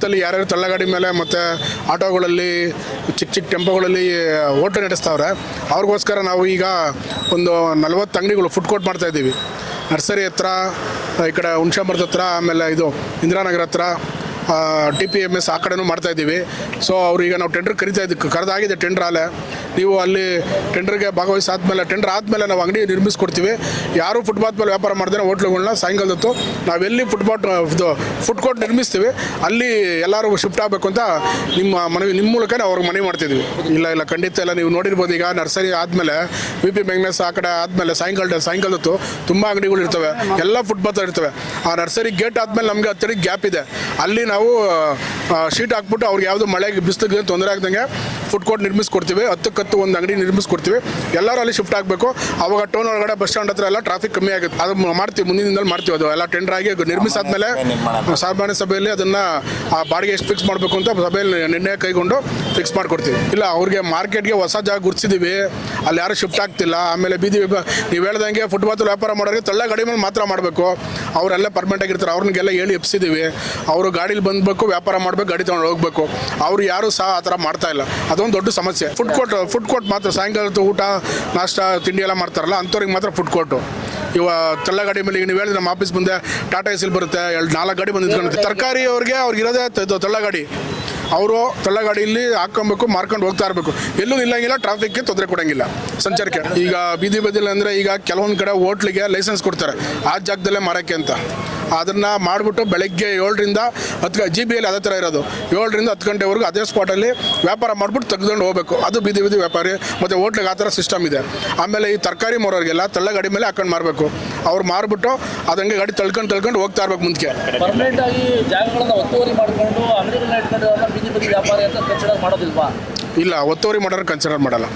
ಫುಟ್ಪಾತಲ್ಲಿ ಯಾರ್ಯಾರು ತಳ್ಳಗಾಡಿ ಮೇಲೆ ಮತ್ತು ಆಟೋಗಳಲ್ಲಿ ಚಿಕ್ಕ ಚಿಕ್ಕ ಟೆಂಪೋಗಳಲ್ಲಿ ಓಟ ನಡೆಸ್ತಾವ್ರೆ ಅವ್ರಿಗೋಸ್ಕರ ನಾವು ಈಗ ಒಂದು 40 ಅಂಗಡಿಗಳು ಫುಡ್ ಕೋರ್ಟ್ ಮಾಡ್ತಾಯಿದ್ದೀವಿ. ನರ್ಸರಿ ಹತ್ರ, ಈ ಕಡೆ ಹುಣಸಂಬರದ ಹತ್ರ, ಆಮೇಲೆ ಇದು ಇಂದಿರಾನಗರ ಹತ್ರ, TPMS ಆ ಕಡೆನೂ ಮಾಡ್ತಾಯಿದ್ದೀವಿ. ಸೊ ಅವ್ರೀಗ ನಾವು ಟೆಂಡರ್ ಕರೆದಾಗಿದೆ ಟೆಂಡರ್ ಅಲ್ಲೇ. ನೀವು ಅಲ್ಲಿ ಟೆಂಡರ್ಗೆ ಭಾಗವಹಿಸಾದ್ಮೇಲೆ ಟೆಂಡರ್ ಆದಮೇಲೆ ನಾವು ಅಂಗಡಿ ನಿರ್ಮಿಸ್ಕೊಡ್ತೀವಿ. ಯಾರು ಫುಟ್ಪಾತ್ ಮೇಲೆ ವ್ಯಾಪಾರ ಮಾಡ್ತಾರೆ ಹೋಟ್ಲುಗಳನ್ನ ಸಾಯಂಕಾಲದತ್ತು ನಾವೆಲ್ಲಿ ಫುಡ್ ಕೋರ್ಟ್ ನಿರ್ಮಿಸ್ತೀವಿ ಅಲ್ಲಿ ಎಲ್ಲರೂ ಶಿಫ್ಟ್ ಆಗಬೇಕು ಅಂತ ನಿಮ್ಮ ಮೂಲಕ ಅವ್ರಿಗೆ ಮನವಿ ಮಾಡ್ತಿದ್ವಿ. ಇಲ್ಲ ಖಂಡಿತ ಇಲ್ಲ. ನೀವು ನೋಡಿರ್ಬೋದು, ಈಗ ನರ್ಸರಿ ಆದಮೇಲೆ BP ಮ್ಯಾಗ್ನಸ್ ಆ ಕಡೆ ಆದಮೇಲೆ ಸಾಯಂಕಾಲದತ್ತು ತುಂಬ ಅಂಗಡಿಗಳು ಇರ್ತವೆ, ಎಲ್ಲ ಫುಟ್ಪಾತ್ ಇರ್ತವೆ. ಆ ನರ್ಸರಿ ಗೇಟ್ ಆದಮೇಲೆ ನಮಗೆ ಹತ್ತಿರ ಗ್ಯಾಪ್ ಇದೆ, ಅಲ್ಲಿ ನಾವು ಶೀಟ್ ಹಾಕ್ಬಿಟ್ಟು ಅವ್ರಿಗೆ ಯಾವುದು ಮಳೆಗೆ ಬಿಸಿಲಿಗೆ ತೊಂದರೆ ಆಗ್ದಂಗೆ ಫುಡ್ ಕೋರ್ಟ್ ನಿರ್ಮಿಸ್ಕೊಡ್ತೀವಿ. 10 ಒಂದು ಅಂಗಡಿ ನಿರ್ಮಿಸ್ಕೊಡ್ತೀವಿ. ಎಲ್ಲರೂ ಅಲ್ಲಿ ಶಿಫ್ಟ್ ಆಗಬೇಕು. ಆವಾಗ ಟೌನ್ ಒಳಗಡೆ ಬಸ್ ಸ್ಟ್ಯಾಂಡ್ ಹತ್ರ ಎಲ್ಲ ಟ್ರಾಫಿಕ್ ಕಮ್ಮಿ ಆಗುತ್ತೆ. ಅದು ಮಾಡ್ತೀವಿ, ಮುಂದಿನ ದಿನದಲ್ಲಿ ಮಾಡ್ತೀವಿ. ಅದು ಎಲ್ಲ ಟೆಂಡರ್ ಆಗಿ ನಿರ್ಮಿಸಾದ್ಮೇಲೆ ಸಾಮಾನ್ಯ ಸಭೆಯಲ್ಲಿ ಅದನ್ನು ಆ ಬಾಡಿಗೆ ಎಷ್ಟು ಫಿಕ್ಸ್ ಮಾಡಬೇಕು ಅಂತ ಸಭೆಯಲ್ಲಿ ನಿರ್ಣಯ ಕೈಗೊಂಡು ಫಿಕ್ಸ್ ಮಾಡಿಕೊಡ್ತೀವಿ. ಇಲ್ಲ, ಅವ್ರಿಗೆ ಮಾರ್ಕೆಟ್ಗೆ ಹೊಸ ಜಾಗ ಗುರ್ಸಿದ್ದೀವಿ, ಅಲ್ಲಿ ಯಾರು ಶಿಫ್ಟ್ ಆಗ್ತಿಲ್ಲ. ಆಮೇಲೆ ಬೀದಿ ನೀವು ಹೇಳ್ದಂಗೆ ಫುಟ್ಪಾತ್ ವ್ಯಾಪಾರ ಮಾಡೋರಿಗೆ ತಳ್ಳ ಗಾಡಿ ಮೇಲೆ ಮಾತ್ರ ಮಾಡಬೇಕು. ಅವರೆಲ್ಲ ಪರ್ಮನೆಂಟ್ ಆಗಿರ್ತಾರೆ, ಅವ್ರಿಗೆಲ್ಲ ಹೇಳಿ ಎಪ್ಸಿದ್ದೀವಿ. ಅವರು ಗಾಡೀಲಿ ಬಂದಬೇಕು, ವ್ಯಾಪಾರ ಮಾಡಬೇಕು, ಗಾಡಿ ತೊಗೊಂಡು ಹೋಗಬೇಕು. ಅವರು ಯಾರು ಸಹ ಆ ಥರ ಮಾಡ್ತಾ ಇಲ್ಲ. ಅದೊಂದು ದೊಡ್ಡ ಸಮಸ್ಯೆ. ಫುಡ್ ಕೋರ್ಟ್ ಮಾತ್ರ ಸಾಯಂಕಾಲದ ಊಟ ನಾಷ್ಟ ತಿಂಡಿ ಎಲ್ಲ ಮಾಡ್ತಾರಲ್ಲ ಅಂಥವ್ರಿಗೆ ಮಾತ್ರ ಫುಡ್ ಕೋರ್ಟು. ತಳ್ಳ ಗಾಡಿ ಮೇಲೆ ಈಗ ನೀವು ಹೇಳಿದ್ರೆ ನಮ್ಮ ಆಫೀಸ್ ಮುಂದೆ ಟಾಟಾ ಎಸಿಲ್ ಬರುತ್ತೆ, 4 ಗಾಡಿ ಬಂದು ನಿಂತ್ಕೊಂಡು ತರಕಾರಿ ಅವ್ರಿಗೆ ಇರೋದೇ ತಳ್ಳ ಗಾಡಿ. ಅವರು ತಳ್ಳ ಗಾಡಿಯಲ್ಲಿ ಹಾಕ್ಕೊಬೇಕು, ಮಾರ್ಕೊಂಡು ಹೋಗ್ತಾ ಇರಬೇಕು. ಎಲ್ಲೂ ನಿಲ್ಲಂಗಿಲ್ಲ, ಟ್ರಾಫಿಕ್ಗೆ ತೊಂದರೆ ಕೊಡೋಂಗಿಲ್ಲ, ಸಂಚಾರಕ್ಕೆ. ಈಗ ಬೀದಿ ಬದಿಯಲ್ಲಿ ಅಂದರೆ ಈಗ ಕೆಲವೊಂದು ಕಡೆ ಹೋಟ್ಲಿಗೆ ಲೈಸೆನ್ಸ್ ಕೊಡ್ತಾರೆ ಆ ಜಾಗದಲ್ಲೇ ಮಾರೋಕ್ಕೆ ಅಂತ. ಅದನ್ನು ಮಾಡಿಬಿಟ್ಟು ಬೆಳಗ್ಗೆ 7ರಿಂದ 10 GBಯಲ್ಲಿ ಅದೇ ಥರ ಇರೋದು. 7ರಿಂದ 10 ಗಂಟೆವರೆಗೂ ಅದೇ ಸ್ಪಾಟಲ್ಲಿ ವ್ಯಾಪಾರ ಮಾಡಿಬಿಟ್ಟು ತೆಗೆದುಕೊಂಡು ಹೋಗಬೇಕು. ಅದು ಬೀದಿ ವ್ಯಾಪಾರಿ ಮತ್ತು ಹೋಟ್ಲಿಗೆ ಆ ಥರ ಸಿಸ್ಟಮ್ ಇದೆ. ಆಮೇಲೆ ಈ ತರಕಾರಿ ಮಾರೋರಿಗೆಲ್ಲ ತಳ್ಳ ಗಾಡಿ ಮೇಲೆ ಹಾಕೊಂಡು ಮಾರಬೇಕು. ಅವ್ರು ಮಾರ್ಬಿಟ್ಟು ಅದಂಗೆ ಗಾಡಿ ತಳ್ಕೊಂಡು ಹೋಗ್ತಾ ಇರ್ಬೇಕು ಮುಂದಕ್ಕೆ. ಪರ್ಮನೆಂಟ್ ಆಗಿ ಜಾಗಗಳನ್ನು ಒತ್ತುವರಿ ಮಾಡಿಕೊಂಡು ಅಂಗಡಿಗಳನ್ನ ಇಟ್ಕೊಂಡು ಬೀದಿ ವ್ಯಾಪಾರ ಅಂತ ಕನ್ಸಿಡರ್ ಮಾಡೋದಿಲ್ವಾ? ಇಲ್ಲ, ಒತ್ತುವರಿ ಮಾಡೋರು ಕನ್ಸಿಡರ್ ಮಾಡಲ್ಲ.